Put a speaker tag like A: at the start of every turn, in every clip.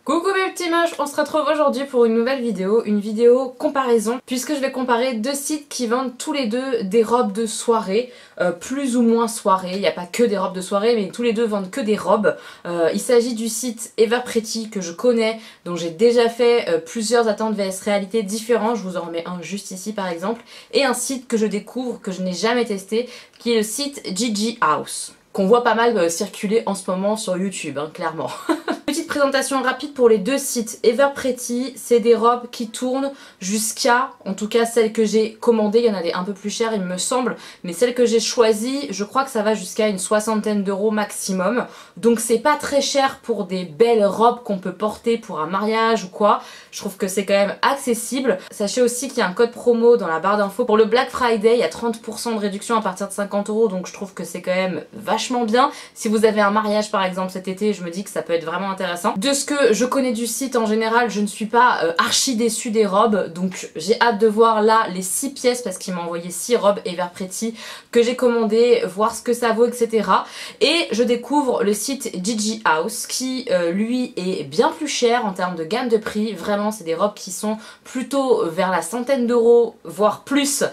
A: Coucou mes petits moches, on se retrouve aujourd'hui pour une nouvelle vidéo, une vidéo comparaison, puisque je vais comparer deux sites qui vendent tous les deux des robes de soirée, plus ou moins soirée, il n'y a pas que des robes de soirée, mais tous les deux vendent que des robes. Il s'agit du site Everpretty que je connais, dont j'ai déjà fait plusieurs attentes vs réalité différents, je vous en remets un juste ici par exemple, et un site que je découvre, que je n'ai jamais testé, qui est le site Gigi House, qu'on voit pas mal circuler en ce moment sur YouTube, hein, clairement. Petite présentation rapide pour les deux sites. Everpretty, c'est des robes qui tournent jusqu'à, en tout cas celles que j'ai commandées, il y en a des un peu plus chères il me semble, mais celles que j'ai choisies, je crois que ça va jusqu'à une soixantaine d'euros maximum. Donc c'est pas très cher pour des belles robes qu'on peut porter pour un mariage ou quoi. Je trouve que c'est quand même accessible. Sachez aussi qu'il y a un code promo dans la barre d'infos. Pour le Black Friday, il y a 30% de réduction à partir de 50 euros, donc je trouve que c'est quand même vachement bien. Si vous avez un mariage par exemple cet été, je me dis que ça peut être vraiment intéressant. De ce que je connais du site en général, je ne suis pas archi déçue des robes, donc j'ai hâte de voir là les 6 pièces parce qu'il m'a envoyé 6 robes Everpretty que j'ai commandées, voir ce que ça vaut, etc. Et je découvre le site Gigi House qui lui est bien plus cher en termes de gamme de prix. Vraiment c'est des robes qui sont plutôt vers la centaine d'euros voire plus,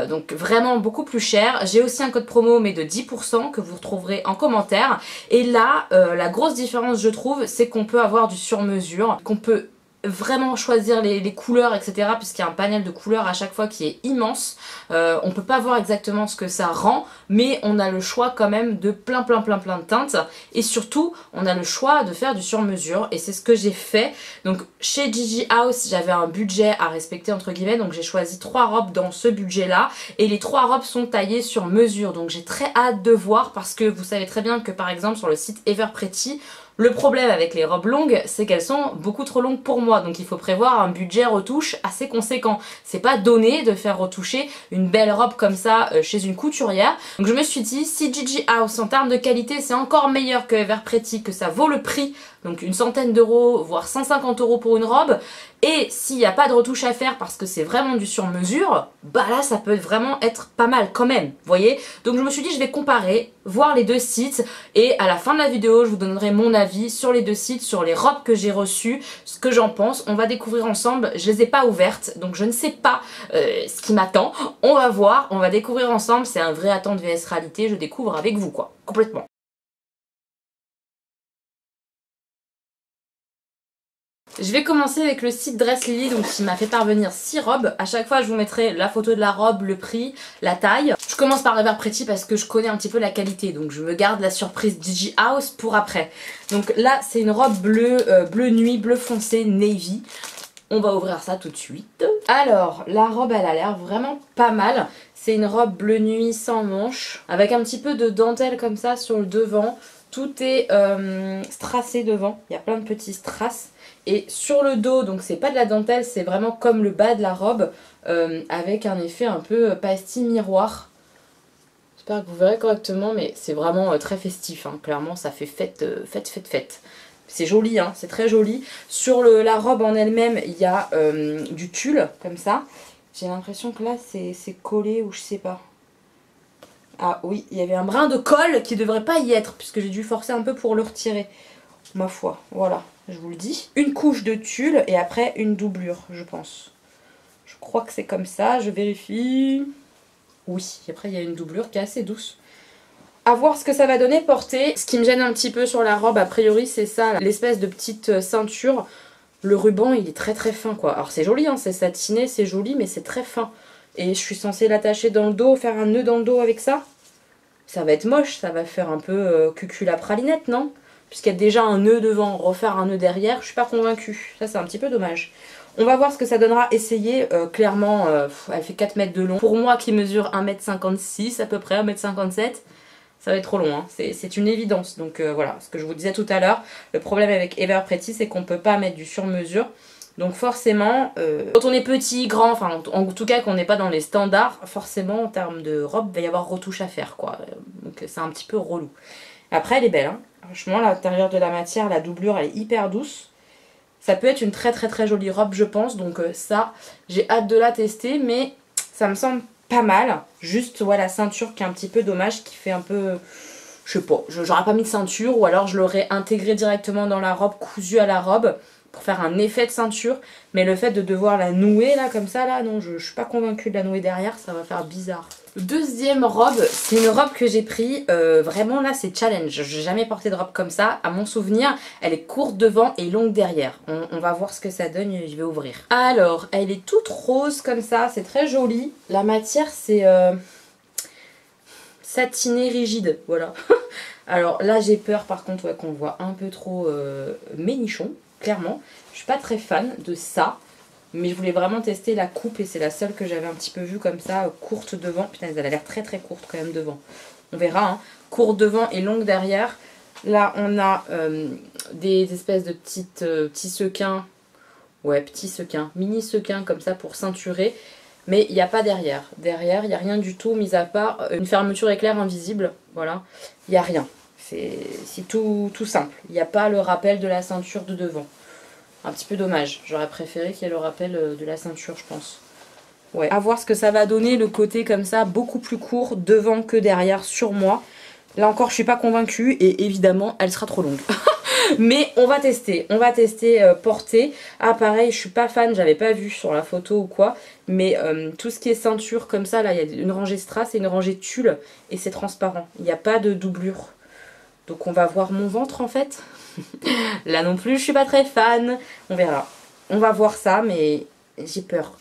A: donc vraiment beaucoup plus cher. J'ai aussi un code promo mais de 10% que vous retrouverez en commentaire. Et là la grosse différence je trouve, c'est qu'on peut avoir du sur-mesure, qu'on peut vraiment choisir les couleurs, etc. puisqu'il y a un panel de couleurs à chaque fois qui est immense. On peut pas voir exactement ce que ça rend, mais on a le choix quand même de plein de teintes. Et surtout, on a le choix de faire du sur-mesure, et c'est ce que j'ai fait. Donc chez Gigi House, j'avais un budget à respecter entre guillemets, donc j'ai choisi 3 robes dans ce budget-là, et les 3 robes sont taillées sur mesure. Donc j'ai très hâte de voir, parce que vous savez très bien que par exemple sur le site Everpretty, le problème avec les robes longues, c'est qu'elles sont beaucoup trop longues pour moi, donc il faut prévoir un budget retouche assez conséquent. C'est pas donné de faire retoucher une belle robe comme ça chez une couturière. Donc je me suis dit, si Gigi House en termes de qualité c'est encore meilleur que Everpretty, que ça vaut le prix, donc une centaine d'euros, voire 150 euros pour une robe, et s'il n'y a pas de retouche à faire parce que c'est vraiment du sur-mesure, bah là ça peut vraiment être pas mal quand même, vous voyez. Donc je me suis dit je vais comparer, voir les deux sites, et à la fin de la vidéo je vous donnerai mon avis sur les deux sites, sur les robes que j'ai reçues, ce que j'en pense. On va découvrir ensemble, je les ai pas ouvertes donc je ne sais pas ce qui m'attend. On va voir, on va découvrir ensemble, c'est un vrai attente vs réalité, je découvre avec vous quoi, complètement. Je vais commencer avec le site Dress Lily, donc qui m'a fait parvenir 6 robes. À chaque fois je vous mettrai la photo de la robe, le prix, la taille. Je commence par Everpretty parce que je connais un petit peu la qualité, donc je me garde la surprise Gigi House pour après. Donc là c'est une robe bleue, bleu nuit, bleu foncé, navy. On va ouvrir ça tout de suite. Alors la robe elle a l'air vraiment pas mal. C'est une robe bleu nuit sans manches, avec un petit peu de dentelle comme ça sur le devant. Tout est strassé devant, il y a plein de petits strass. Et sur le dos, donc c'est pas de la dentelle, c'est vraiment comme le bas de la robe, avec un effet un peu pastille miroir. J'espère que vous verrez correctement, mais c'est vraiment très festif, hein. Clairement ça fait fête. C'est joli, hein, c'est très joli. Sur la robe en elle-même, il y a du tulle, comme ça. J'ai l'impression que là c'est collé ou je sais pas. Ah oui, il y avait un brin de colle qui devrait pas y être, puisque j'ai dû forcer un peu pour le retirer. Ma foi, voilà, je vous le dis. Une couche de tulle et après une doublure, je pense. Je crois que c'est comme ça, je vérifie. Oui, et après il y a une doublure qui est assez douce. À voir ce que ça va donner porter. Ce qui me gêne un petit peu sur la robe, a priori, c'est ça, l'espèce de petite ceinture. Le ruban, il est très fin, quoi. Alors c'est joli, hein, c'est satiné, c'est joli, mais c'est très fin. Et je suis censée l'attacher dans le dos, faire un nœud dans le dos avec ça. Ça va être moche, ça va faire un peu cucul à pralinette, non? Puisqu'il y a déjà un nœud devant, refaire un nœud derrière, je suis pas convaincue. Ça c'est un petit peu dommage. On va voir ce que ça donnera, essayer. Clairement, elle fait 4 mètres de long. Pour moi qui mesure 1m56 à peu près, 1m57, ça va être trop long, hein. C'est une évidence. Donc voilà, ce que je vous disais tout à l'heure, le problème avec Everpretty, c'est qu'on peut pas mettre du sur-mesure. Donc forcément, quand on est petit, grand, enfin en tout cas qu'on n'est pas dans les standards, forcément en termes de robe, il va y avoir retouche à faire, quoi. Donc c'est un petit peu relou. Après elle est belle, hein. Franchement l'intérieur de la matière, la doublure elle est hyper douce. Ça peut être une très jolie robe je pense, donc ça j'ai hâte de la tester, mais ça me semble pas mal. Juste ouais, la ceinture qui est un petit peu dommage, qui fait un peu... Je sais pas, j'aurais pas mis de ceinture ou alors je l'aurais intégré directement dans la robe, cousu à la robe. pour faire un effet de ceinture. Mais le fait de devoir la nouer là comme ça là, non, je suis pas convaincue de la nouer derrière, ça va faire bizarre. Deuxième robe, c'est une robe que j'ai pris, vraiment là c'est challenge, j'ai jamais porté de robe comme ça, à mon souvenir elle est courte devant et longue derrière, on va voir ce que ça donne, je vais ouvrir. Alors elle est toute rose comme ça, c'est très joli, la matière c'est satiné rigide, voilà. Alors là j'ai peur par contre ouais, qu'on voit un peu trop mes nichons, clairement, je suis pas très fan de ça. Mais je voulais vraiment tester la coupe et c'est la seule que j'avais un petit peu vue comme ça, courte devant. Putain, elle a l'air très très courte quand même devant. On verra, hein. Courte devant et longue derrière. Là, on a des espèces de petits sequins. Ouais, petits sequins, mini sequins comme ça pour ceinturer. Mais il n'y a pas derrière. Derrière, il n'y a rien du tout, mis à part une fermeture éclair invisible. Voilà, il n'y a rien. C'est tout simple. Il n'y a pas le rappel de la ceinture de devant. Un petit peu dommage, j'aurais préféré qu'il y ait le rappel de la ceinture je pense. Ouais, à voir ce que ça va donner le côté comme ça, beaucoup plus court devant que derrière sur moi. Là encore je suis pas convaincue et évidemment elle sera trop longue. Mais on va tester porter. Ah pareil, je suis pas fan, j'avais pas vu sur la photo ou quoi. Mais tout ce qui est ceinture comme ça, là il y a une rangée strass et une rangée tulle et c'est transparent. Il n'y a pas de doublure. Donc on va voir mon ventre en fait. Là non plus je suis pas très fan. On verra. On va voir ça mais j'ai peur.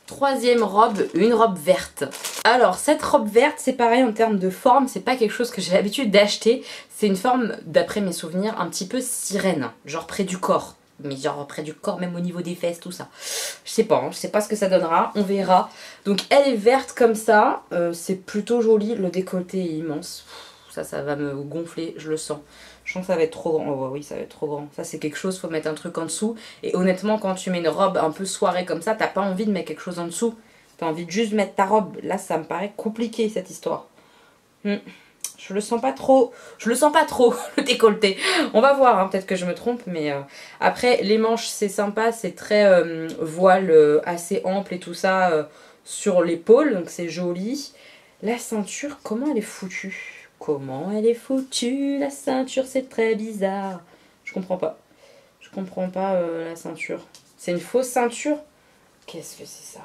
A: Troisième robe, une robe verte. Alors cette robe verte c'est pareil en termes de forme. C'est pas quelque chose que j'ai l'habitude d'acheter. C'est une forme d'après mes souvenirs un petit peu sirène. Genre près du corps. Mais genre près du corps même au niveau des fesses tout ça. Je sais pas ce que ça donnera. On verra. Donc elle est verte comme ça. C'est plutôt joli. Le décolleté est immense. Ça va me gonfler, je le sens. Je sens que ça va être trop grand. Oh oui, ça va être trop grand. Ça, c'est quelque chose, faut mettre un truc en dessous. Et honnêtement, quand tu mets une robe un peu soirée comme ça, t'as pas envie de mettre quelque chose en dessous. T'as envie de juste mettre ta robe. Là, ça me paraît compliqué, cette histoire. Je le sens pas trop. Le décolleté. On va voir, hein, peut-être que je me trompe. Mais après, les manches, c'est sympa. C'est très voile assez ample et tout ça sur l'épaule. Donc, c'est joli. La ceinture, comment elle est foutue? Comment elle est foutue, la ceinture, c'est très bizarre. Je comprends pas. Je comprends pas la ceinture. C'est une fausse ceinture? Qu'est-ce que c'est ça?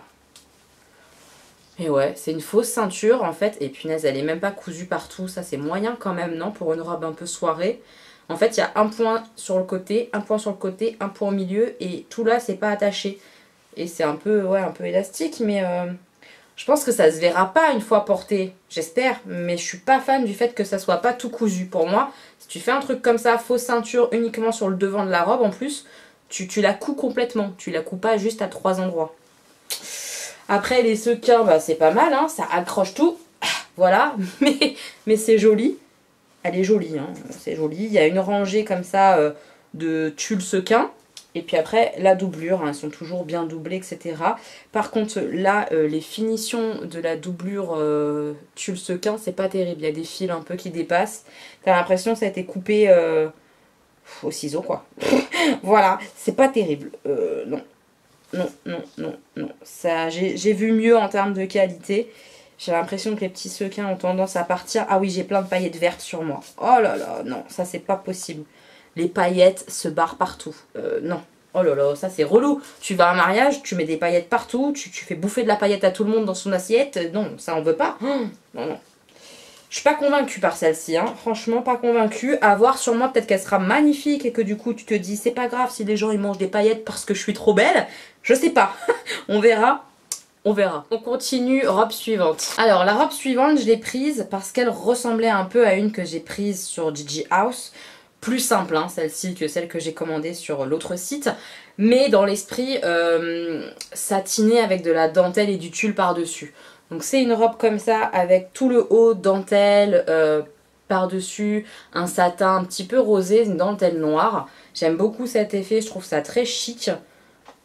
A: Et ouais, c'est une fausse ceinture en fait. Et punaise, elle est même pas cousue partout. Ça, c'est moyen quand même, non? Pour une robe un peu soirée. En fait, il y a un point sur le côté, un point sur le côté, un point au milieu. Et tout là, c'est pas attaché. Et c'est un peu, ouais, un peu élastique, mais... je pense que ça se verra pas une fois porté, j'espère, mais je suis pas fan du fait que ça soit pas tout cousu. Pour moi, si tu fais un truc comme ça, fausse ceinture uniquement sur le devant de la robe en plus, tu la couds complètement, tu la couds pas juste à 3 endroits. Après les sequins, bah, c'est pas mal, hein, ça accroche tout, voilà, mais c'est joli. Elle est jolie, hein, c'est joli. Il y a une rangée comme ça de tulle sequin. Et puis après, la doublure, hein, elles sont toujours bien doublées, etc. Par contre, là, les finitions de la doublure tulle sequin, c'est pas terrible. Il y a des fils un peu qui dépassent. T'as l'impression que ça a été coupé au ciseau, quoi. Voilà, c'est pas terrible. Non. Ça, j'ai vu mieux en termes de qualité. J'ai l'impression que les petits sequins ont tendance à partir. Ah oui, j'ai plein de paillettes vertes sur moi. Oh là là, non, ça c'est pas possible. Les paillettes se barrent partout. Non. Oh là là, ça c'est relou. Tu vas à un mariage, tu mets des paillettes partout, tu fais bouffer de la paillette à tout le monde dans son assiette. Non, ça on veut pas. Non. Je suis pas convaincue par celle-ci, hein. Franchement pas convaincue. À voir sur moi, peut-être qu'elle sera magnifique et que du coup tu te dis c'est pas grave si les gens ils mangent des paillettes parce que je suis trop belle. Je sais pas. On verra. On verra. On continue, robe suivante. Alors la robe suivante, je l'ai prise parce qu'elle ressemblait un peu à une que j'ai prise sur Gigi House. Plus simple, hein, celle-ci, que celle que j'ai commandée sur l'autre site. Mais dans l'esprit, satinée avec de la dentelle et du tulle par-dessus. Donc c'est une robe comme ça, avec tout le haut dentelle par-dessus, un satin un petit peu rosé, une dentelle noire. J'aime beaucoup cet effet, je trouve ça très chic.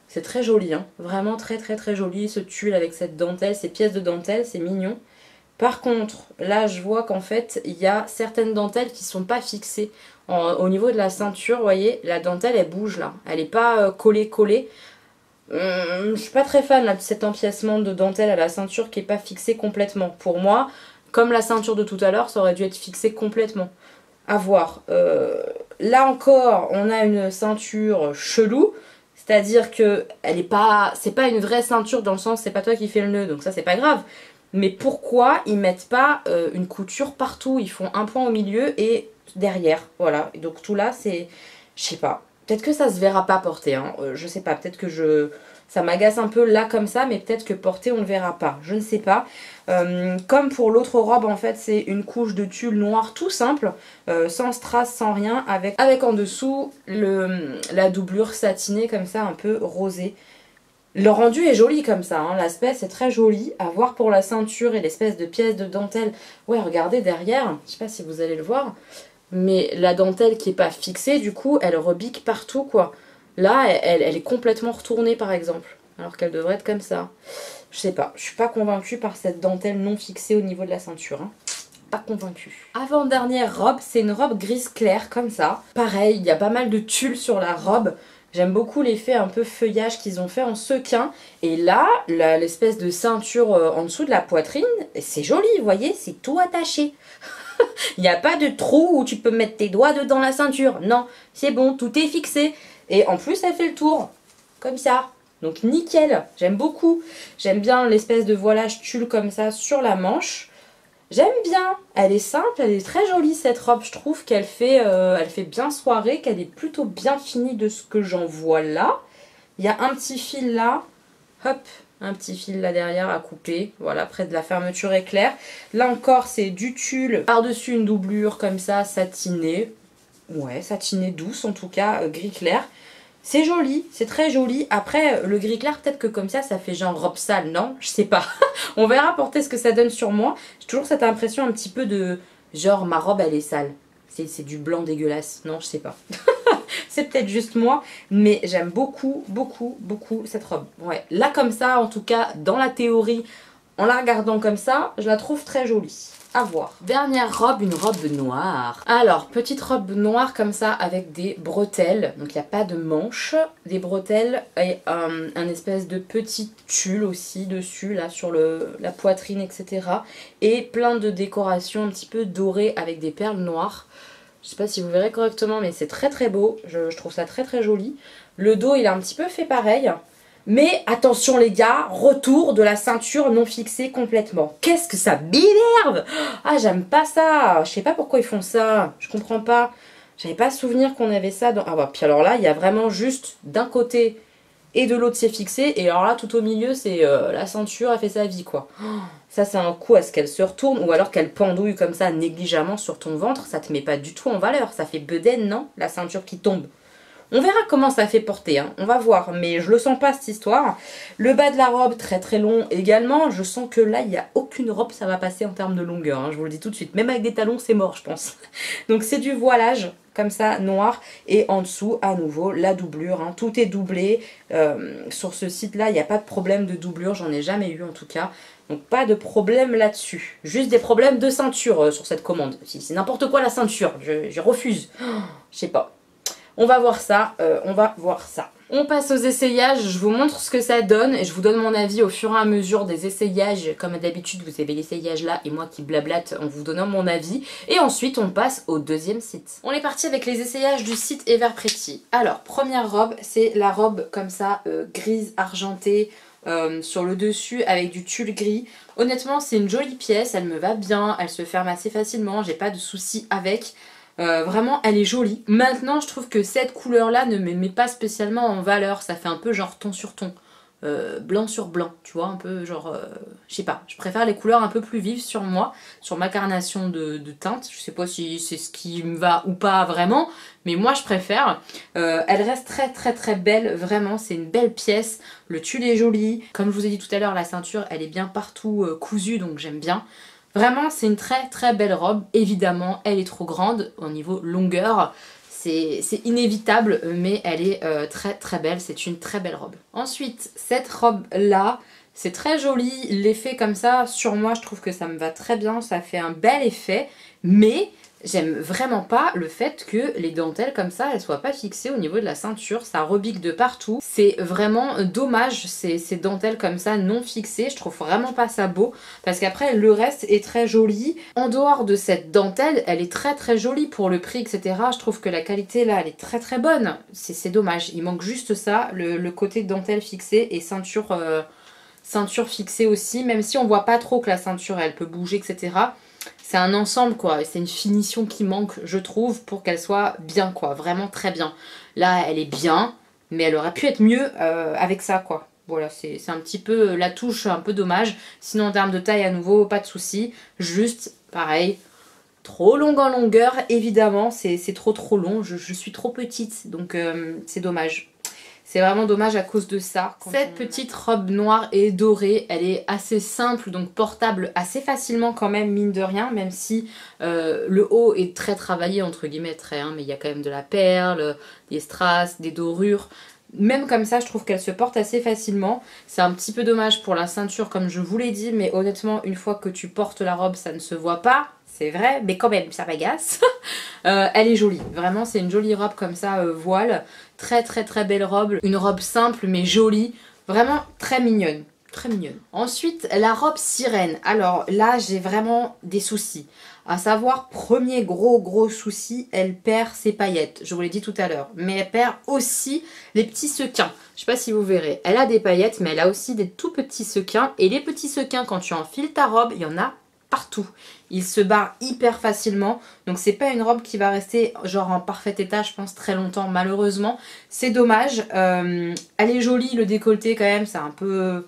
A: C'est très joli, hein. Vraiment très joli, ce tulle avec cette dentelle, ces pièces de dentelle, c'est mignon. Par contre, là je vois qu'en fait, il y a certaines dentelles qui sont pas fixées. Au niveau de la ceinture, vous voyez, la dentelle elle bouge là. Elle n'est pas collée. Je suis pas très fan là, de cet empiècement de dentelle à la ceinture qui n'est pas fixé complètement. Pour moi, comme la ceinture de tout à l'heure, ça aurait dû être fixé complètement. À voir. Là encore, on a une ceinture chelou. C'est-à-dire que elle est pas, c'est pas une vraie ceinture dans le sens c'est pas toi qui fais le nœud, donc ça c'est pas grave. Mais pourquoi ils mettent pas une couture partout? Ils font un point au milieu et derrière, voilà. Et donc tout là c'est, je sais pas. Peut-être que ça se verra pas porter, hein. Je sais pas. Peut-être que ça m'agace un peu là comme ça, mais peut-être que porter on le verra pas. Je ne sais pas. Comme pour l'autre robe en fait c'est une couche de tulle noir tout simple, sans strass, sans rien, avec en dessous la doublure satinée comme ça un peu rosée. Le rendu est joli comme ça, hein. L'aspect c'est très joli, à voir pour la ceinture et l'espèce de pièce de dentelle. Ouais regardez derrière, je sais pas si vous allez le voir, mais la dentelle qui est pas fixée du coup elle rebique partout quoi. Là elle est complètement retournée par exemple, alors qu'elle devrait être comme ça. Je sais pas, je suis pas convaincue par cette dentelle non fixée au niveau de la ceinture, hein. Pas convaincue. Avant-dernière robe, c'est une robe grise claire comme ça. Pareil, il y a pas mal de tulle sur la robe. J'aime beaucoup l'effet un peu feuillage qu'ils ont fait en sequin. Et là, l'espèce de ceinture en dessous de la poitrine, c'est joli, vous voyez, c'est tout attaché. Il n'y a pas de trou où tu peux mettre tes doigts dedans la ceinture. Non, c'est bon, tout est fixé. Et en plus, ça fait le tour, comme ça. Donc nickel, j'aime beaucoup. J'aime bien l'espèce de voilage tulle comme ça sur la manche. J'aime bien, elle est simple, elle est très jolie cette robe. Je trouve qu'elle fait, elle fait bien soirée, qu'elle est plutôt bien finie de ce que j'en vois là. Il y a un petit fil là, hop, un petit fil là derrière à couper, voilà, près de la fermeture éclair. Là encore c'est du tulle, par-dessus une doublure comme ça, satinée. Ouais, satinée douce en tout cas, gris clair. C'est joli, c'est très joli. Après, le gris clair, peut-être que comme ça fait genre robe sale, non? Je sais pas. On verra porter ce que ça donne sur moi. J'ai toujours cette impression un petit peu de genre ma robe elle est sale. C'est du blanc dégueulasse. Non, je sais pas. C'est peut-être juste moi, mais j'aime beaucoup, beaucoup, beaucoup cette robe. Ouais, là comme ça, en tout cas, dans la théorie, en la regardant comme ça, je la trouve très jolie. À voir. Dernière robe, une robe noire. Alors, petite robe noire comme ça avec des bretelles. Donc, il n'y a pas de manches. Des bretelles et un espèce de petit tulle aussi dessus, là, sur la poitrine, etc. Et plein de décorations un petit peu dorées avec des perles noires. Je sais pas si vous verrez correctement, mais c'est très très beau. Je trouve ça très très joli. Le dos, il est un petit peu fait pareil. Mais attention les gars, retour de la ceinture non fixée complètement. Qu'est-ce que ça m'énerve! Ah, j'aime pas ça. Je sais pas pourquoi ils font ça. Je comprends pas. J'avais pas souvenir qu'on avait ça dans... Ah bah, puis alors là, il y a vraiment juste d'un côté et de l'autre c'est fixé. Et alors là, tout au milieu, c'est la ceinture, elle fait sa vie quoi. Ça, c'est un coup à ce qu'elle se retourne ou alors qu'elle pendouille comme ça négligemment sur ton ventre. Ça te met pas du tout en valeur. Ça fait bedaine, non? La ceinture qui tombe. On verra comment ça fait porter, hein. On va voir, mais je le sens pas cette histoire. Le bas de la robe, très très long également. Je sens que là, il n'y a aucune robe, ça va passer en termes de longueur, hein. Je vous le dis tout de suite. Même avec des talons, c'est mort, je pense. Donc c'est du voilage, comme ça, noir. Et en dessous, à nouveau, la doublure, hein. Tout est doublé. Sur ce site-là, il n'y a pas de problème de doublure, j'en ai jamais eu en tout cas. Donc pas de problème là-dessus. Juste des problèmes de ceinture sur cette commande. Si c'est n'importe quoi la ceinture, je refuse. Je sais pas. On va voir ça, on va voir ça. On passe aux essayages, je vous montre ce que ça donne et je vous donne mon avis au fur et à mesure des essayages. Comme d'habitude, vous avez l'essayage là et moi qui blablate en vous donnant mon avis. Et ensuite, on passe au deuxième site. On est parti avec les essayages du site Everpretty. Alors, première robe, c'est la robe comme ça, grise argentée. Sur le dessus avec du tulle gris. Honnêtement, c'est une jolie pièce, elle me va bien, elle se ferme assez facilement, j'ai pas de soucis avec. Vraiment elle est jolie. Maintenant je trouve que cette couleur là ne me met pas spécialement en valeur. Ça fait un peu genre ton sur ton, blanc sur blanc, tu vois, un peu genre, je sais pas, je préfère les couleurs un peu plus vives sur moi, sur ma carnation de teinte. Je sais pas si c'est ce qui me va ou pas vraiment, mais moi je préfère. Elle reste très très très belle, vraiment c'est une belle pièce. Le tulle est joli, comme je vous ai dit tout à l'heure, la ceinture elle est bien partout cousue, donc j'aime bien. Vraiment, c'est une très très belle robe. Évidemment, elle est trop grande au niveau longueur. C'est inévitable, mais elle est très très belle. C'est une très belle robe. Ensuite, cette robe-là, c'est très joli. L'effet comme ça, sur moi, je trouve que ça me va très bien. Ça fait un bel effet. Mais J'aime vraiment pas le fait que les dentelles comme ça, elles soient pas fixées au niveau de la ceinture, ça rebique de partout. C'est vraiment dommage ces dentelles comme ça non fixées, je trouve vraiment pas ça beau, parce qu'après le reste est très joli. En dehors de cette dentelle, elle est très jolie pour le prix, etc. Je trouve que la qualité là, elle est très bonne. C'est dommage, il manque juste ça, le côté dentelle fixée et ceinture, ceinture fixée aussi, même si on voit pas trop que la ceinture elle peut bouger, etc. C'est un ensemble quoi, c'est une finition qui manque je trouve pour qu'elle soit bien quoi, vraiment très bien. Là elle est bien, mais elle aurait pu être mieux avec ça quoi. Voilà, c'est un petit peu la touche un peu dommage. Sinon en termes de taille à nouveau, pas de souci. Juste pareil, trop longue en longueur évidemment, c'est trop long, je suis trop petite donc c'est dommage. C'est vraiment dommage à cause de ça. Cette petite robe noire et dorée, elle est assez simple, donc portable assez facilement quand même, mine de rien, même si le haut est très travaillé, entre guillemets, très, hein, mais il y a quand même de la perle, des strass, des dorures. Même comme ça, je trouve qu'elle se porte assez facilement. C'est un petit peu dommage pour la ceinture, comme je vous l'ai dit, mais honnêtement, une fois que tu portes la robe, ça ne se voit pas. C'est vrai, mais quand même, ça m'agace. Elle est jolie, vraiment, c'est une jolie robe comme ça, voile. Très belle robe, une robe simple mais jolie, vraiment très mignonne. Très mignonne. Ensuite, la robe sirène. Alors là, j'ai vraiment des soucis. À savoir, premier gros souci, elle perd ses paillettes. Je vous l'ai dit tout à l'heure. Mais elle perd aussi les petits sequins. Je sais pas si vous verrez. Elle a des paillettes, mais elle a aussi des tout petits sequins. Et les petits sequins, quand tu enfiles ta robe, il y en a partout. Il se barre hyper facilement, donc c'est pas une robe qui va rester genre en parfait état je pense très longtemps malheureusement. C'est dommage, elle est jolie, le décolleté quand même c'est un peu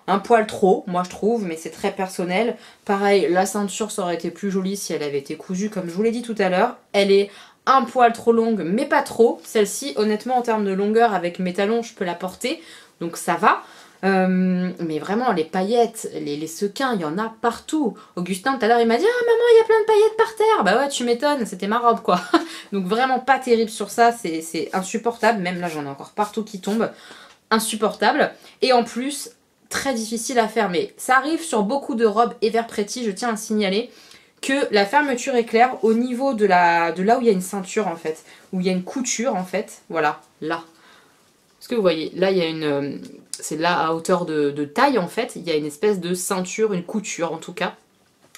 A: un poil trop moi je trouve, mais c'est très personnel. Pareil, la ceinture ça aurait été plus jolie si elle avait été cousue comme je vous l'ai dit tout à l'heure. Elle est un poil trop longue mais pas trop, celle-ci honnêtement en termes de longueur avec mes talons je peux la porter donc ça va. Mais vraiment les paillettes, les sequins, il y en a partout. Augustin tout à l'heure il m'a dit ah maman il y a plein de paillettes par terre. Bah ouais tu m'étonnes, c'était ma robe quoi. Donc vraiment pas terrible sur ça, c'est insupportable. Même là j'en ai encore partout qui tombent. Insupportable. Et en plus très difficile à fermer. Ça arrive sur beaucoup de robes Everpretty, je tiens à signaler que la fermeture éclair au niveau de là où il y a une ceinture en fait, où il y a une couture en fait, voilà, là. Est-ce que vous voyez, là il y a une... c'est là à hauteur de taille en fait, il y a une espèce de ceinture, une couture en tout cas.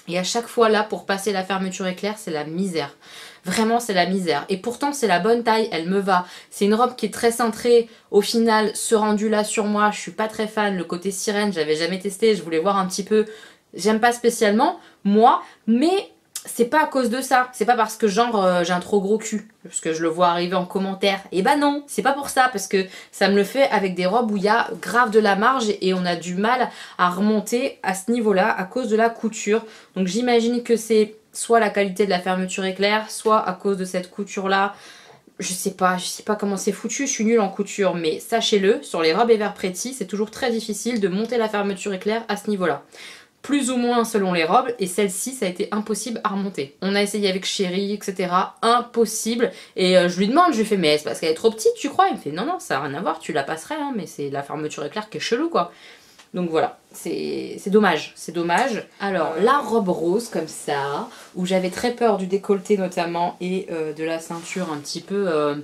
A: Et à chaque fois là, pour passer la fermeture éclair, c'est la misère. Vraiment c'est la misère. Et pourtant c'est la bonne taille, elle me va. C'est une robe qui est très cintrée. Au final, ce rendu là sur moi, je suis pas très fan. Le côté sirène, j'avais jamais testé, je voulais voir un petit peu. J'aime pas spécialement, moi, mais... c'est pas à cause de ça, c'est pas parce que genre j'ai un trop gros cul, parce que je le vois arriver en commentaire. Et bah non, c'est pas pour ça, parce que ça me le fait avec des robes où il y a grave de la marge et on a du mal à remonter à ce niveau-là à cause de la couture. Donc j'imagine que c'est soit la qualité de la fermeture éclair, soit à cause de cette couture-là. Je sais pas comment c'est foutu, je suis nulle en couture, mais sachez-le, sur les robes Everpretty, c'est toujours très difficile de monter la fermeture éclair à ce niveau-là. Plus ou moins selon les robes, et celle-ci ça a été impossible à remonter. On a essayé avec Chérie, etc. Impossible. Et je lui demande, je lui fais mais c'est parce qu'elle est trop petite tu crois? Il me fait non ça n'a rien à voir, tu la passerais hein, mais c'est la fermeture éclair qui est chelou quoi. Donc voilà, c'est dommage, c'est dommage. Alors la robe rose comme ça, où j'avais très peur du décolleté notamment et de la ceinture un petit peu...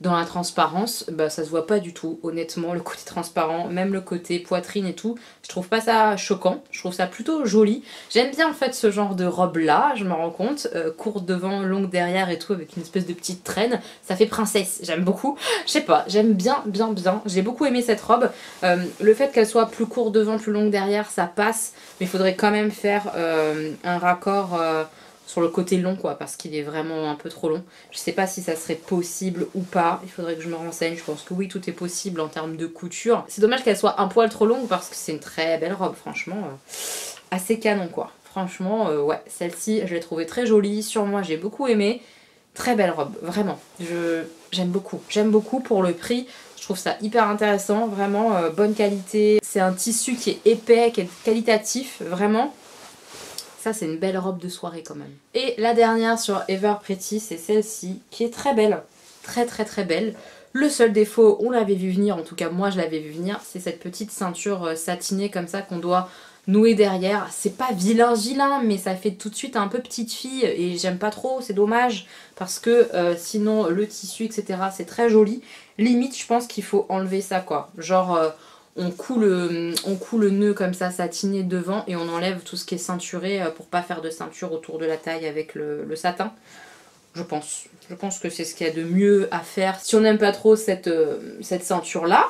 A: dans la transparence, bah ça se voit pas du tout, honnêtement, le côté transparent, même le côté poitrine et tout, je trouve pas ça choquant, je trouve ça plutôt joli. J'aime bien en fait ce genre de robe là, je me rends compte, courte devant, longue derrière et tout, avec une espèce de petite traîne, ça fait princesse, j'aime beaucoup, je sais pas, j'aime bien, j'ai beaucoup aimé cette robe. Le fait qu'elle soit plus courte devant, plus longue derrière, ça passe, mais il faudrait quand même faire un raccord... sur le côté long quoi, parce qu'il est vraiment un peu trop long. Je sais pas si ça serait possible ou pas, il faudrait que je me renseigne. Je pense que oui, tout est possible en termes de couture. C'est dommage qu'elle soit un poil trop longue parce que c'est une très belle robe, franchement, assez canon quoi. Franchement, ouais, celle-ci je l'ai trouvée très jolie, sur moi j'ai beaucoup aimé. Très belle robe, vraiment, j'aime beaucoup pour le prix. Je trouve ça hyper intéressant, vraiment bonne qualité. C'est un tissu qui est épais, qui est qualitatif, vraiment. Ça c'est une belle robe de soirée quand même. Et la dernière sur Everpretty, c'est celle-ci qui est très belle. Très belle. Le seul défaut, on l'avait vu venir, en tout cas moi je l'avais vu venir, c'est cette petite ceinture satinée comme ça qu'on doit noué derrière. C'est pas vilain mais ça fait tout de suite un peu petite fille et j'aime pas trop, c'est dommage parce que sinon le tissu etc c'est très joli. Limite je pense qu'il faut enlever ça quoi, genre on coud le nœud comme ça satiné devant et on enlève tout ce qui est ceinturé pour pas faire de ceinture autour de la taille avec le satin. Je pense que c'est ce qu'il y a de mieux à faire si on n'aime pas trop cette ceinture là.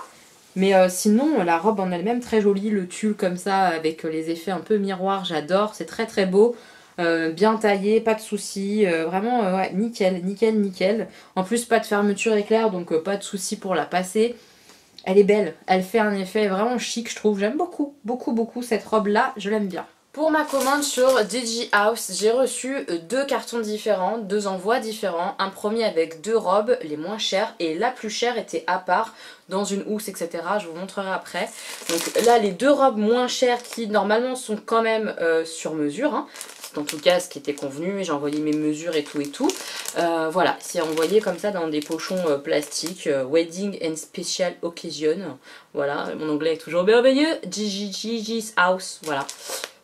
A: Mais sinon la robe en elle-même très jolie, le tulle comme ça avec les effets un peu miroir, j'adore, c'est très très beau. Bien taillé, pas de soucis, vraiment ouais, nickel, nickel, nickel. En plus pas de fermeture éclair donc pas de soucis pour la passer. Elle est belle, elle fait un effet vraiment chic je trouve, j'aime beaucoup, beaucoup, beaucoup cette robe là, je l'aime bien. Pour ma commande sur DigiHouse, j'ai reçu 2 cartons différents, 2 envois différents. Un premier avec 2 robes, les moins chères, et la plus chère était à part, dans une housse, etc. Je vous montrerai après. Donc là, les 2 robes moins chères qui normalement sont quand même sur mesure, hein. C'est en tout cas ce qui était convenu, j'ai envoyé mes mesures et tout et tout. Voilà, c'est envoyé comme ça dans des pochons plastiques, Wedding and Special Occasion. Voilà, mon anglais est toujours merveilleux, Gigi's House, voilà.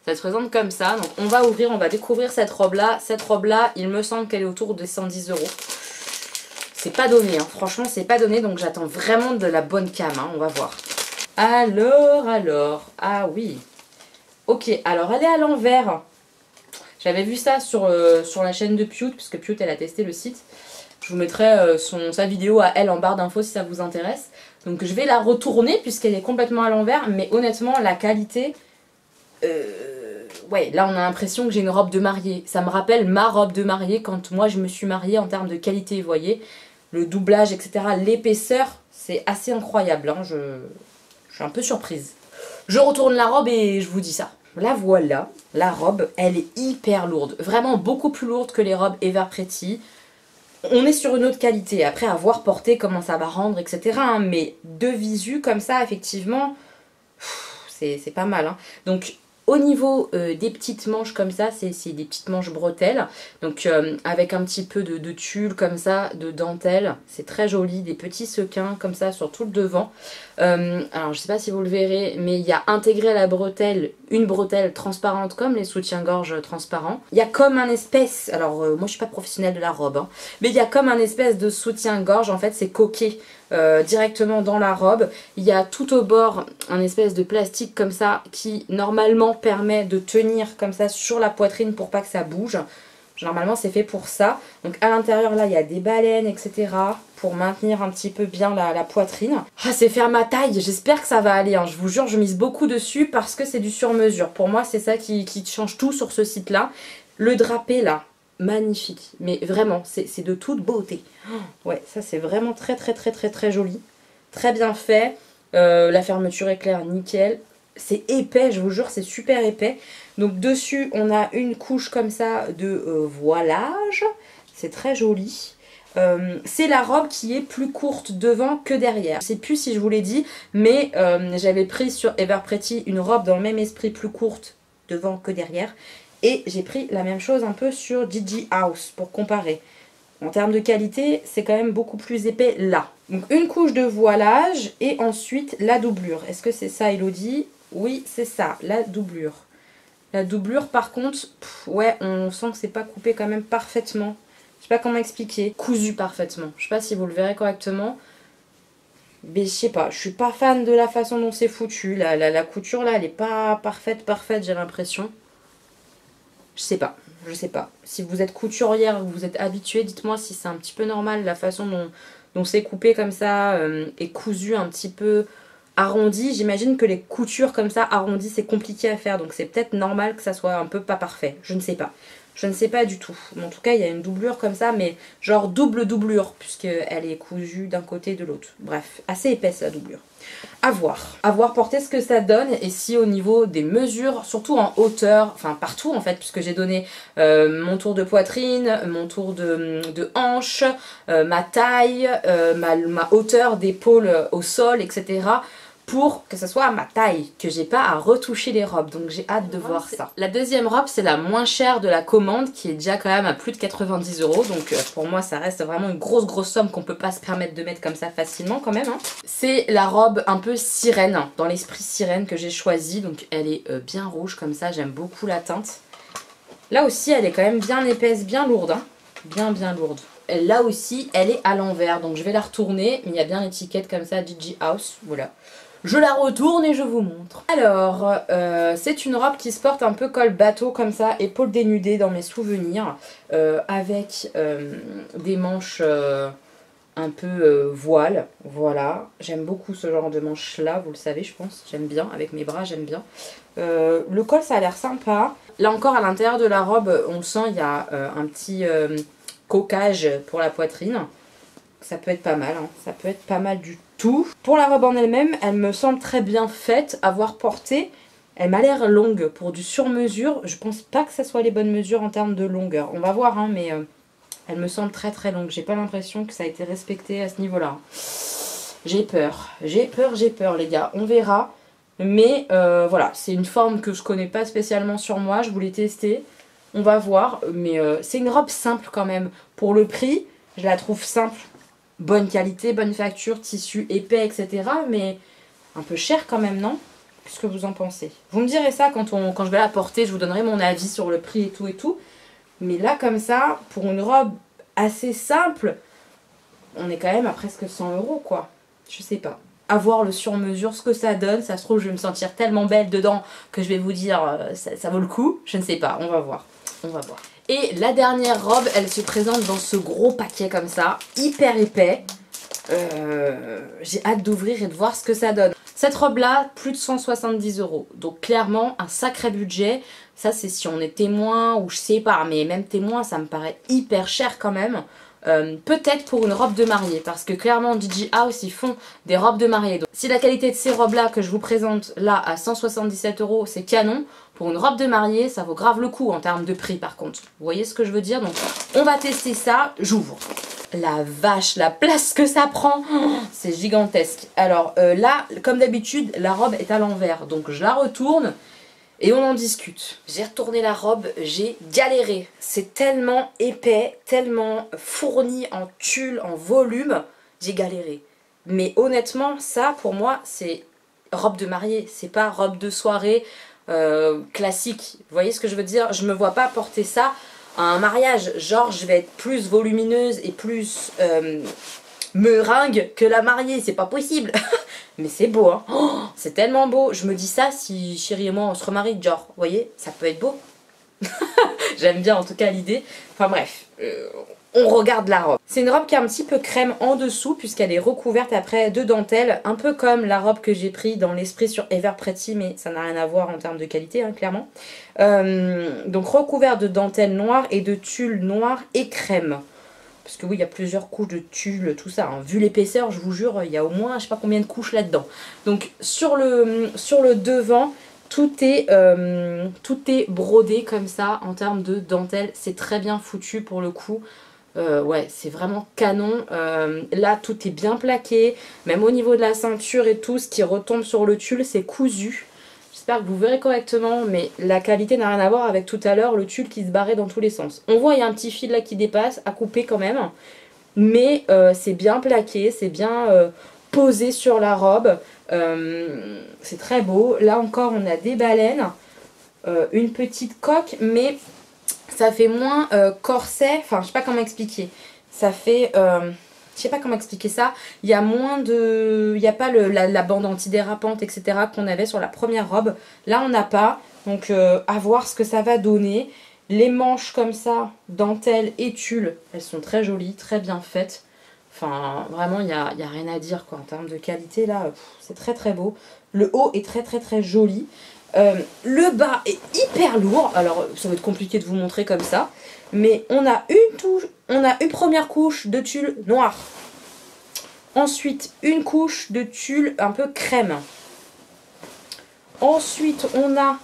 A: Ça se présente comme ça, donc on va ouvrir, on va découvrir cette robe là. Cette robe là, il me semble qu'elle est autour de 110 €. C'est pas donné, hein. Franchement c'est pas donné, donc j'attends vraiment de la bonne cam, hein. On va voir. Alors, ah oui. Ok, alors elle est à l'envers. J'avais vu ça sur la chaîne de Pute, puisque Pute elle a testé le site. Je vous mettrai sa vidéo à elle en barre d'infos si ça vous intéresse. Donc je vais la retourner puisqu'elle est complètement à l'envers, mais honnêtement la qualité... ouais, là on a l'impression que j'ai une robe de mariée. Ça me rappelle ma robe de mariée quand moi je me suis mariée en termes de qualité, vous voyez. Le doublage, etc. L'épaisseur, c'est assez incroyable, hein. Je suis un peu surprise. Je retourne la robe et je vous dis ça. La voilà, la robe, elle est hyper lourde. Vraiment beaucoup plus lourde que les robes Ever Pretty. On est sur une autre qualité. Après, à voir porter comment ça va rendre, etc. hein. Mais de visu, comme ça, effectivement, c'est pas mal. Hein. Donc... Au niveau des petites manches comme ça, c'est des petites manches bretelles. Donc avec un petit peu de tulle comme ça, de dentelle. C'est très joli, des petits sequins comme ça sur tout le devant. Alors je sais pas si vous le verrez, mais il y a intégré à la bretelle une bretelle transparente comme les soutiens-gorge transparents. Il y a comme un espèce, alors moi je suis pas professionnelle de la robe, hein, mais il y a comme un espèce de soutien-gorge, en fait c'est coquet. Directement dans la robe. Il y a tout au bord un espèce de plastique comme ça qui normalement permet de tenir comme ça sur la poitrine pour pas que ça bouge. Normalement c'est fait pour ça. Donc à l'intérieur là il y a des baleines etc. pour maintenir un petit peu bien la poitrine. Ah c'est faire ma taille, j'espère que ça va aller. Hein. Je vous jure je mise beaucoup dessus parce que c'est du sur mesure. Pour moi c'est ça qui change tout sur ce site là. Le drapé là. Magnifique, mais vraiment, c'est de toute beauté. Ouais, ça c'est vraiment très très très très très joli. Très bien fait. La fermeture éclair, nickel. C'est épais, je vous jure, c'est super épais. Donc dessus, on a une couche comme ça de voilage. C'est très joli. C'est la robe qui est plus courte devant que derrière. Je sais plus si je vous l'ai dit, mais j'avais pris sur Ever Pretty une robe dans le même esprit plus courte devant que derrière. Et j'ai pris la même chose un peu sur DigiHouse pour comparer. En termes de qualité, c'est quand même beaucoup plus épais là. Donc une couche de voilage et ensuite la doublure. Est-ce que c'est ça Elodie? Oui, c'est ça, la doublure. La doublure par contre, ouais, on sent que c'est pas coupé quand même parfaitement. Je sais pas comment expliquer. Cousu parfaitement. Je sais pas si vous le verrez correctement. Mais je sais pas, je suis pas fan de la façon dont c'est foutu. La couture là, elle est pas parfaite, j'ai l'impression. Je sais pas. Si vous êtes couturière ou vous êtes habitué, dites-moi si c'est un petit peu normal la façon dont c'est coupé comme ça et cousu un petit peu arrondi. J'imagine que les coutures comme ça arrondies c'est compliqué à faire donc c'est peut-être normal que ça soit un peu pas parfait. Je ne sais pas. Je ne sais pas du tout. Mais en tout cas il y a une doublure comme ça mais genre double doublure puisqu'elle est cousue d'un côté et de l'autre. Bref, assez épaisse la doublure. À voir porter ce que ça donne et si au niveau des mesures, surtout en hauteur, enfin partout en fait, puisque j'ai donné mon tour de poitrine, mon tour de hanche, ma taille, ma hauteur d'épaule au sol, etc. pour que ce soit à ma taille, que j'ai pas à retoucher les robes, donc j'ai hâte de voir ça. La deuxième robe, c'est la moins chère de la commande, qui est déjà quand même à plus de 90 €, donc pour moi ça reste vraiment une grosse somme qu'on peut pas se permettre de mettre comme ça facilement quand même. Hein. C'est la robe un peu sirène, dans l'esprit sirène que j'ai choisie, donc elle est bien rouge comme ça, j'aime beaucoup la teinte. Là aussi elle est quand même bien épaisse, bien lourde, hein. Bien lourde. Là aussi elle est à l'envers, donc je vais la retourner, mais il y a bien l'étiquette comme ça, Gigi House, voilà. Je la retourne et je vous montre. Alors, c'est une robe qui se porte un peu col bateau comme ça, épaules dénudées dans mes souvenirs, avec des manches un peu voile, voilà. J'aime beaucoup ce genre de manches là, vous le savez je pense, j'aime bien, avec mes bras j'aime bien. Le col ça a l'air sympa. Là encore à l'intérieur de la robe, on le sent, il y a un petit coquage pour la poitrine. Ça peut être pas mal, hein. Ça peut être pas mal du tout. Pour la robe en elle-même, elle me semble très bien faite, à voir portée. Elle m'a l'air longue pour du sur-mesure. Je pense pas que ça soit les bonnes mesures en termes de longueur. On va voir, hein, mais elle me semble très longue. J'ai pas l'impression que ça a été respecté à ce niveau-là. J'ai peur, les gars. On verra. Mais voilà, c'est une forme que je connais pas spécialement sur moi. Je voulais tester. On va voir. Mais c'est une robe simple quand même. Pour le prix, je la trouve simple. Bonne qualité, bonne facture, tissu épais, etc. Mais un peu cher quand même, non? Qu'est-ce que vous en pensez? Vous me direz ça quand je vais la porter, je vous donnerai mon avis sur le prix et tout. Mais là, comme ça, pour une robe assez simple, on est quand même à presque 100 € quoi. Je sais pas. À voir le sur-mesure, ce que ça donne. Ça se trouve, je vais me sentir tellement belle dedans que je vais vous dire ça vaut le coup. Je ne sais pas, on va voir. On va voir. Et la dernière robe, elle se présente dans ce gros paquet comme ça, hyper épais. J'ai hâte d'ouvrir et de voir ce que ça donne. Cette robe-là, plus de 170 €. Donc clairement, un sacré budget. Ça, c'est si on est témoin ou je sais pas. Mais même témoin, ça me paraît hyper cher quand même. Peut-être pour une robe de mariée. Parce que clairement, Gigi House, ils font des robes de mariée. Donc, si la qualité de ces robes-là que je vous présente là à 177 €, c'est canon. Pour une robe de mariée, ça vaut grave le coup en termes de prix par contre. Vous voyez ce que je veux dire? Donc on va tester ça, j'ouvre. La vache, la place que ça prend, c'est gigantesque. Alors là, comme d'habitude, la robe est à l'envers. Donc je la retourne et on en discute. J'ai retourné la robe, j'ai galéré. C'est tellement épais, tellement fourni en tulle, en volume, j'ai galéré. Mais honnêtement, ça pour moi, c'est robe de mariée, c'est pas robe de soirée. Classique, vous voyez ce que je veux dire? Je me vois pas porter ça à un mariage, genre je vais être plus volumineuse et plus meringue que la mariée, c'est pas possible. Mais c'est beau, hein. Oh, c'est tellement beau, je me dis ça si chérie et moi on se remarie, genre, vous voyez, ça peut être beau. J'aime bien en tout cas l'idée, enfin bref, on regarde la robe. C'est une robe qui est un petit peu crème en dessous puisqu'elle est recouverte après de dentelle, un peu comme la robe que j'ai pris dans l'esprit sur Ever Pretty, mais ça n'a rien à voir en termes de qualité, hein, clairement. Donc recouverte de dentelle noire et de tulle noir et crème. Parce que oui, il y a plusieurs couches de tulle, tout ça. Hein. Vu l'épaisseur, je vous jure, il y a au moins je sais pas combien de couches là-dedans. Donc sur le devant, tout est brodé comme ça en termes de dentelle. C'est très bien foutu pour le coup. Ouais, c'est vraiment canon. Là, tout est bien plaqué. Même au niveau de la ceinture et tout, ce qui retombe sur le tulle, c'est cousu. J'espère que vous verrez correctement, mais la qualité n'a rien à voir avec tout à l'heure, le tulle qui se barrait dans tous les sens. On voit, il y a un petit fil là qui dépasse, à couper quand même. Mais c'est bien plaqué, c'est bien posé sur la robe. C'est très beau. Là encore, on a des baleines. Une petite coque, mais ça fait moins corset, enfin je sais pas comment expliquer, ça fait, je sais pas comment expliquer ça, il y a moins de, il n'y a pas la bande antidérapante etc qu'on avait sur la première robe, là on n'a pas, donc à voir ce que ça va donner. Les manches comme ça, dentelle et tulle, elles sont très jolies, très bien faites, enfin vraiment il y a rien à dire quoi, en termes de qualité là, c'est très beau, le haut est très joli. Le bas est hyper lourd, alors ça va être compliqué de vous montrer comme ça, mais on a une première couche de tulle noir, ensuite une couche de tulle un peu crème, ensuite on a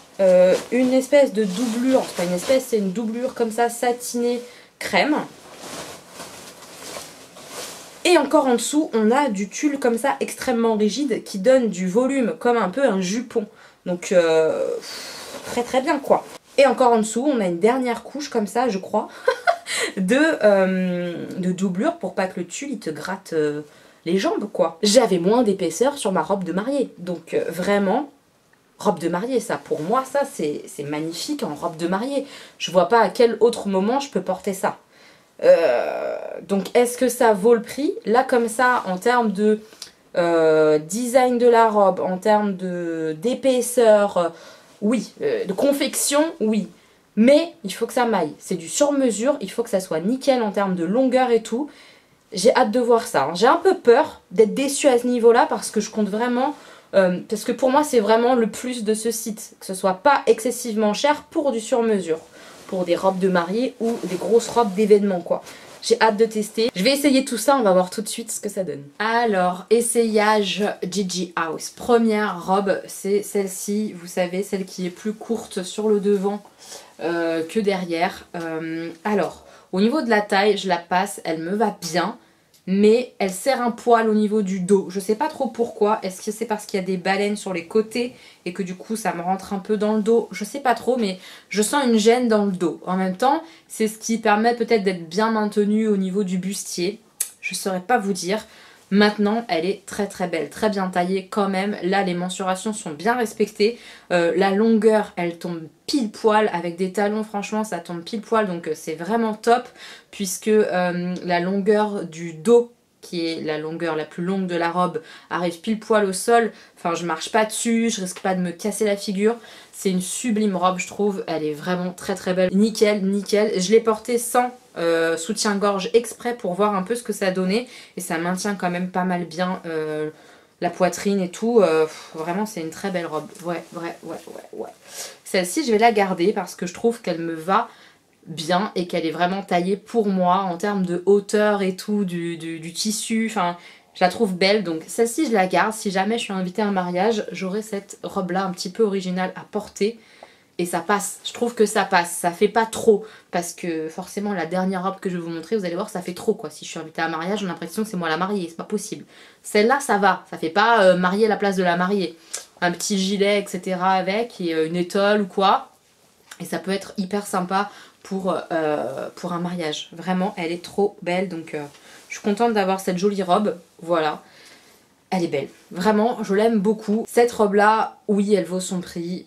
A: une espèce de doublure, c'est pas une espèce, c'est une doublure comme ça satinée crème, Et encore en dessous, on a du tulle comme ça, extrêmement rigide, qui donne du volume, comme un peu un jupon. Donc, très très bien quoi. Et encore en dessous, on a une dernière couche comme ça, je crois, de doublure pour pas que le tulle il te gratte les jambes quoi. J'avais moins d'épaisseur sur ma robe de mariée. Donc vraiment, robe de mariée ça, pour moi ça c'est magnifique en robe de mariée. Je vois pas à quel autre moment je peux porter ça. Donc est-ce que ça vaut le prix? Là comme ça, en termes de design de la robe, en termes d'épaisseur, oui. De confection, oui. Mais il faut que ça m'aille. C'est du sur-mesure, il faut que ça soit nickel en termes de longueur et tout. J'ai hâte de voir ça. Hein. J'ai un peu peur d'être déçue à ce niveau-là parce que je compte vraiment... parce que pour moi, c'est vraiment le plus de ce site. Que ce soit pas excessivement cher pour du sur-mesure. Pour des robes de mariée ou des grosses robes d'événement, quoi. J'ai hâte de tester. Je vais essayer tout ça, on va voir tout de suite ce que ça donne. Alors, essayage Gigi House. Première robe, c'est celle-ci, vous savez, celle qui est plus courte sur le devant que derrière. Alors, au niveau de la taille, je la passe, elle me va bien. Mais elle serre un poil au niveau du dos. Je sais pas trop pourquoi. Est-ce que c'est parce qu'il y a des baleines sur les côtés et que du coup ça me rentre un peu dans le dos? Je sais pas trop, mais je sens une gêne dans le dos. En même temps, c'est ce qui permet peut-être d'être bien maintenu au niveau du bustier. Je saurais pas vous dire. Maintenant, elle est très très belle, très bien taillée quand même. Là, les mensurations sont bien respectées. La longueur, elle tombe pile poil. Avec des talons, franchement, ça tombe pile poil. Donc, c'est vraiment top. Puisque la longueur du dos, qui est la longueur la plus longue de la robe, arrive pile poil au sol. Enfin, je marche pas dessus, je risque pas de me casser la figure. C'est une sublime robe, je trouve. Elle est vraiment très très belle. Nickel, nickel. Je l'ai portée sans soutien-gorge exprès pour voir un peu ce que ça donnait. Et ça maintient quand même pas mal bien la poitrine et tout. Vraiment, c'est une très belle robe. Ouais. Celle-ci, je vais la garder parce que je trouve qu'elle me va bien et qu'elle est vraiment taillée pour moi en termes de hauteur et tout, du tissu. Enfin, je la trouve belle. Donc celle-ci, je la garde. Si jamais je suis invitée à un mariage, j'aurai cette robe-là un petit peu originale à porter. Et ça passe, je trouve que ça passe, ça fait pas trop, parce que forcément la dernière robe que je vais vous montrer, vous allez voir, ça fait trop quoi. Si je suis invitée à un mariage, j'ai l'impression que c'est moi la mariée, c'est pas possible. Celle-là, ça va, ça fait pas mariée à la place de la mariée. Un petit gilet, etc. avec, et une étole ou quoi. Et ça peut être hyper sympa pour un mariage. Vraiment, elle est trop belle, donc je suis contente d'avoir cette jolie robe, voilà. Elle est belle, vraiment, je l'aime beaucoup. Cette robe-là, oui, elle vaut son prix,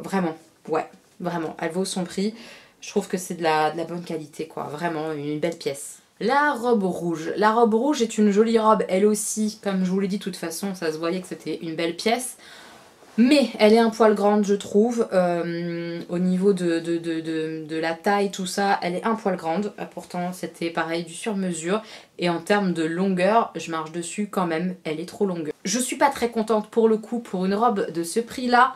A: vraiment. Ouais, vraiment, elle vaut son prix. Je trouve que c'est de la bonne qualité, quoi. Vraiment, une belle pièce. La robe rouge. La robe rouge est une jolie robe, elle aussi. Comme je vous l'ai dit, de toute façon, ça se voyait que c'était une belle pièce. Mais elle est un poil grande, je trouve. Au niveau de la taille, tout ça, elle est un poil grande. Pourtant, c'était pareil, du sur-mesure. Et en termes de longueur, je marche dessus quand même. Elle est trop longue. Je suis pas très contente pour le coup, pour une robe de ce prix-là.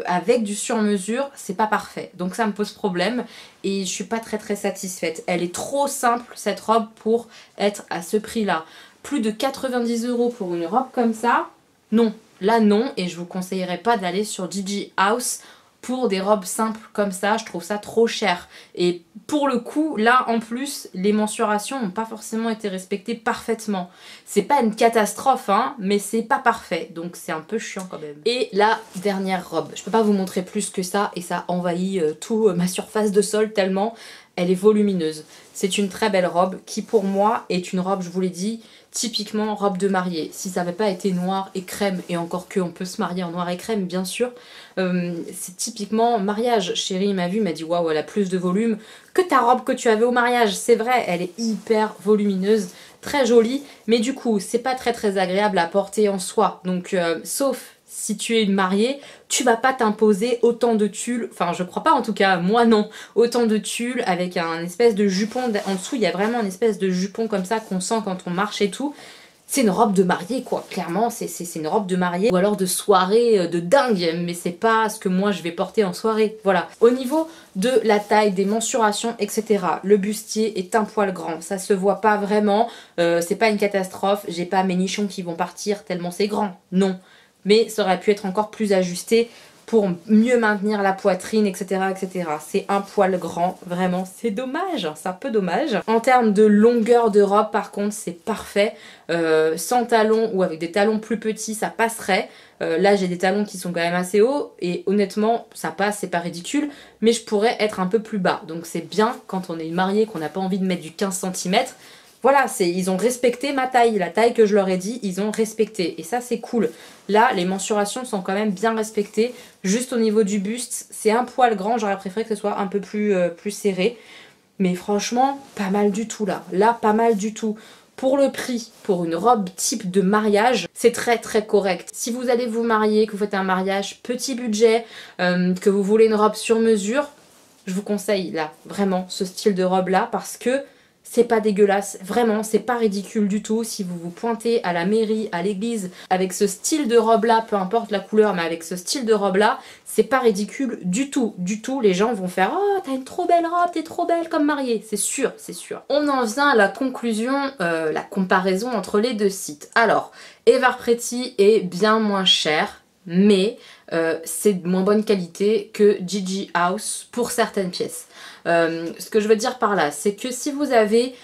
A: Avec du sur-mesure, c'est pas parfait. Donc ça me pose problème et je suis pas très satisfaite. Elle est trop simple cette robe pour être à ce prix-là. Plus de 90 € pour une robe comme ça, non. Là non, et je vous conseillerais pas d'aller sur Gigi House pour des robes simples comme ça, je trouve ça trop cher. Et pour le coup, là en plus, les mensurations n'ont pas forcément été respectées parfaitement. C'est pas une catastrophe, hein, mais c'est pas parfait, donc c'est un peu chiant quand même. Et la dernière robe, je peux pas vous montrer plus que ça, et ça envahit tout ma surface de sol tellement elle est volumineuse. C'est une très belle robe qui pour moi est une robe, je vous l'ai dit, typiquement robe de mariée. Si ça n'avait pas été noir et crème, et encore que on peut se marier en noir et crème bien sûr, c'est typiquement mariage. Chérie m'a vu, m'a dit waouh, elle a plus de volume que ta robe que tu avais au mariage. C'est vrai, elle est hyper volumineuse, très jolie, mais du coup c'est pas très agréable à porter en soi. Donc sauf si tu es une mariée, tu vas pas t'imposer autant de tulle, enfin je crois pas en tout cas, moi non, autant de tulle avec un espèce de jupon, en dessous il y a vraiment une espèce de jupon comme ça qu'on sent quand on marche et tout. C'est une robe de mariée quoi, clairement c'est une robe de mariée ou alors de soirée de dingue, mais c'est pas ce que moi je vais porter en soirée, voilà. Au niveau de la taille, des mensurations, etc. Le bustier est un poil grand, ça se voit pas vraiment, c'est pas une catastrophe, j'ai pas mes nichons qui vont partir tellement c'est grand, non. Mais ça aurait pu être encore plus ajusté. pour mieux maintenir la poitrine, etc. etc. C'est un poil grand, vraiment, c'est dommage, c'est un peu dommage. En termes de longueur de robe, par contre, c'est parfait. Sans talons ou avec des talons plus petits, ça passerait. Là, j'ai des talons qui sont quand même assez hauts et honnêtement, ça passe, c'est pas ridicule, mais je pourrais être un peu plus bas. Donc c'est bien quand on est marié, qu'on n'a pas envie de mettre du 15 cm. Voilà, ils ont respecté ma taille, la taille que je leur ai dit, ils ont respecté. Et ça, c'est cool. Là, les mensurations sont quand même bien respectées. Juste au niveau du buste, c'est un poil grand. J'aurais préféré que ce soit un peu plus serré. Mais franchement, pas mal du tout là. Là, pas mal du tout. Pour le prix, pour une robe type de mariage, c'est très très correct. Si vous allez vous marier, que vous faites un mariage petit budget, que vous voulez une robe sur mesure, je vous conseille là, vraiment, ce style de robe là, parce que c'est pas dégueulasse, vraiment, c'est pas ridicule du tout. Si vous vous pointez à la mairie, à l'église, avec ce style de robe là, peu importe la couleur, mais avec ce style de robe là, c'est pas ridicule du tout, du tout. Les gens vont faire « Oh, t'as une trop belle robe, t'es trop belle comme mariée », c'est sûr, c'est sûr. On en vient à la conclusion, la comparaison entre les deux sites. Alors, Everpretty est bien moins cher, mais c'est de moins bonne qualité que Gigi House pour certaines pièces. Ce que je veux dire par là, c'est que si vous avez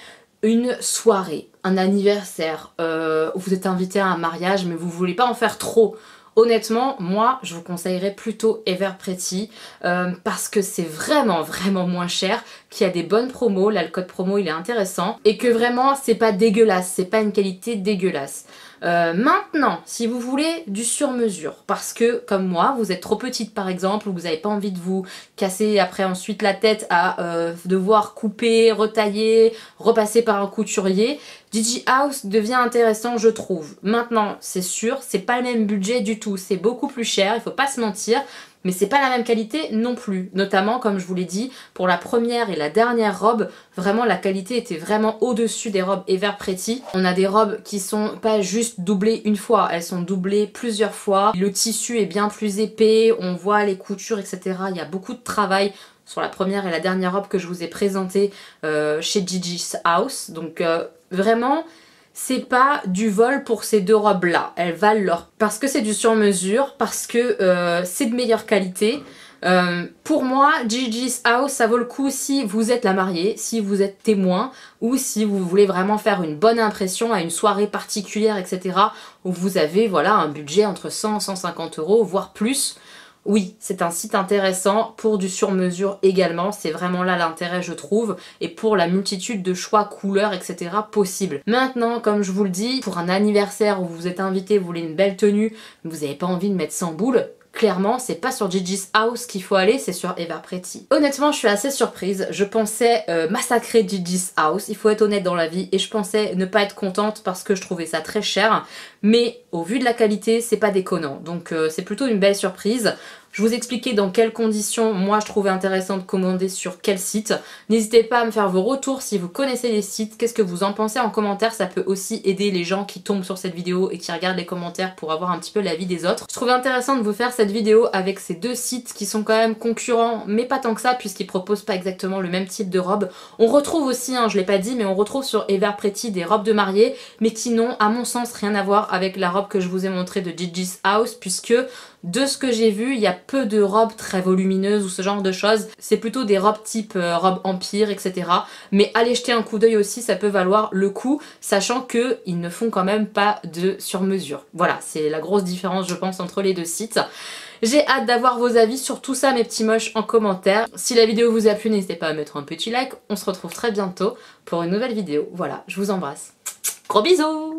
A: une soirée, un anniversaire, où vous êtes invité à un mariage mais vous voulez pas en faire trop, honnêtement, moi je vous conseillerais plutôt Everpretty parce que c'est vraiment moins cher, qu'il y a des bonnes promos, là le code promo il est intéressant et que vraiment c'est pas dégueulasse, c'est pas une qualité dégueulasse. Maintenant, si vous voulez du sur-mesure, parce que comme moi, vous êtes trop petite par exemple, ou vous n'avez pas envie de vous casser après ensuite la tête à devoir couper, retailler, repasser par un couturier, Gigi House devient intéressant je trouve. Maintenant, c'est sûr, c'est pas le même budget du tout, c'est beaucoup plus cher, il faut pas se mentir, mais c'est pas la même qualité non plus. Notamment, comme je vous l'ai dit, pour la première et la dernière robe, vraiment la qualité était vraiment au-dessus des robes Everpretty. On a des robes qui sont pas juste doublées une fois, elles sont doublées plusieurs fois. Le tissu est bien plus épais, on voit les coutures, etc. Il y a beaucoup de travail sur la première et la dernière robe que je vous ai présentée chez Gigi's House. Donc vraiment, c'est pas du vol pour ces deux robes là, elles valent leur... Parce que c'est du sur-mesure, parce que c'est de meilleure qualité. Pour moi, Gigi's House, ça vaut le coup si vous êtes la mariée, si vous êtes témoin, ou si vous voulez vraiment faire une bonne impression à une soirée particulière, etc. Où vous avez voilà un budget entre 100 et 150 €, voire plus. Oui, c'est un site intéressant pour du sur-mesure également, c'est vraiment là l'intérêt je trouve, et pour la multitude de choix, couleurs, etc. possibles. Maintenant, comme je vous le dis, pour un anniversaire où vous êtes invité, vous voulez une belle tenue, mais vous n'avez pas envie de mettre 100 boules, clairement, c'est pas sur Gigi's House qu'il faut aller, c'est sur Everpretty. Honnêtement, je suis assez surprise. Je pensais massacrer Gigi's House, il faut être honnête dans la vie, et je pensais ne pas être contente parce que je trouvais ça très cher. Mais au vu de la qualité, c'est pas déconnant. Donc c'est plutôt une belle surprise. Je vous expliquais dans quelles conditions moi je trouvais intéressant de commander sur quel site. N'hésitez pas à me faire vos retours si vous connaissez les sites, qu'est-ce que vous en pensez en commentaire, ça peut aussi aider les gens qui tombent sur cette vidéo et qui regardent les commentaires pour avoir un petit peu l'avis des autres. Je trouvais intéressant de vous faire cette vidéo avec ces deux sites qui sont quand même concurrents, mais pas tant que ça puisqu'ils proposent pas exactement le même type de robe. On retrouve aussi, je l'ai pas dit, mais on retrouve sur Everpretty des robes de mariée, mais qui n'ont à mon sens rien à voir avec la robe que je vous ai montrée de Gigi's House, puisque de ce que j'ai vu, il y a peu de robes très volumineuses ou ce genre de choses. C'est plutôt des robes type robe empire, etc. Mais allez jeter un coup d'œil aussi, ça peut valoir le coup, sachant qu'ils ne font quand même pas de sur-mesure. Voilà, c'est la grosse différence je pense entre les deux sites. J'ai hâte d'avoir vos avis sur tout ça mes petits moches en commentaire. Si la vidéo vous a plu, n'hésitez pas à mettre un petit like. On se retrouve très bientôt pour une nouvelle vidéo. Voilà, je vous embrasse. Gros bisous!